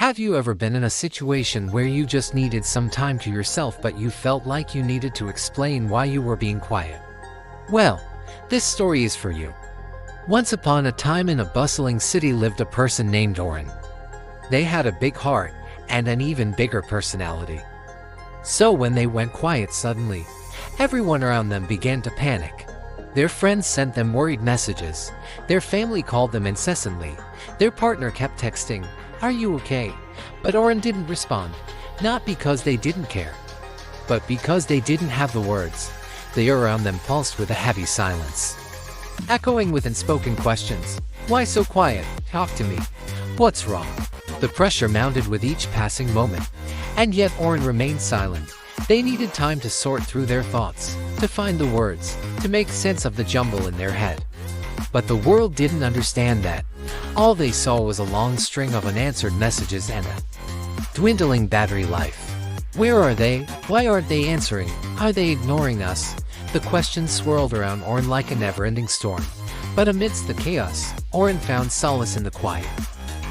Have you ever been in a situation where you just needed some time to yourself but you felt like you needed to explain why you were being quiet? Well, this story is for you. Once upon a time in a bustling city lived a person named Auren. They had a big heart and an even bigger personality. So when they went quiet suddenly, everyone around them began to panic. Their friends sent them worried messages. Their family called them incessantly. Their partner kept texting, "Are you okay?" But Auren didn't respond, not because they didn't care, but because they didn't have the words. The air around them pulsed with a heavy silence, echoing with unspoken questions. "Why so quiet? Talk to me. What's wrong?" The pressure mounted with each passing moment, and yet Auren remained silent. They needed time to sort through their thoughts, to find the words, to make sense of the jumble in their head. But the world didn't understand that. All they saw was a long string of unanswered messages and a dwindling battery life. Where are they? Why aren't they answering? Are they ignoring us? The questions swirled around Auren like a never-ending storm. But amidst the chaos, Auren found solace in the quiet.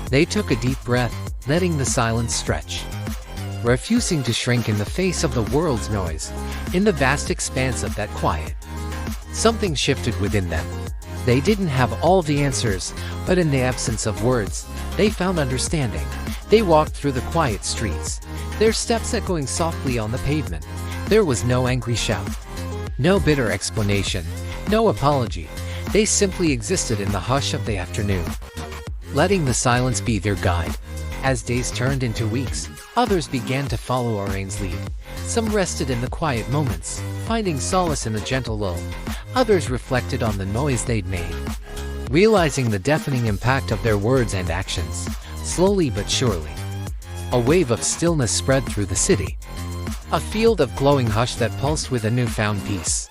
They took a deep breath, letting the silence stretch, refusing to shrink in the face of the world's noise. In the vast expanse of that quiet, something shifted within them. They didn't have all the answers, but in the absence of words, they found understanding. They walked through the quiet streets, their steps echoing softly on the pavement. There was no angry shout, no bitter explanation, no apology. They simply existed in the hush of the afternoon, letting the silence be their guide. As days turned into weeks, others began to follow Auren's lead. Some rested in the quiet moments, finding solace in the gentle lull. Others reflected on the noise they'd made, realizing the deafening impact of their words and actions. Slowly but surely, a wave of stillness spread through the city, a field of glowing hush that pulsed with a newfound peace.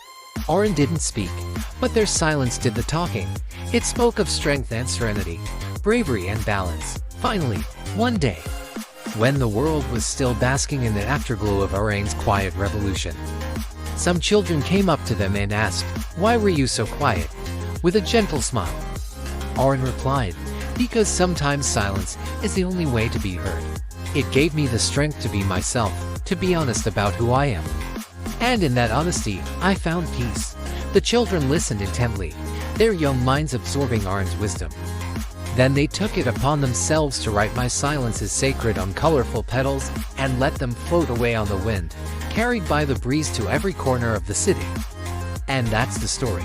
Auren didn't speak, but their silence did the talking. It spoke of strength and serenity, bravery and balance. Finally, one day, when the world was still basking in the afterglow of Auren's quiet revolution, some children came up to them and asked, "Why were you so quiet?" With a gentle smile, Auren replied, "Because sometimes silence is the only way to be heard. It gave me the strength to be myself, to be honest about who I am. And in that honesty, I found peace." The children listened intently, their young minds absorbing Auren's wisdom. Then they took it upon themselves to write "My silence is sacred" on colorful petals and let them float away on the wind, carried by the breeze to every corner of the city. And that's the story.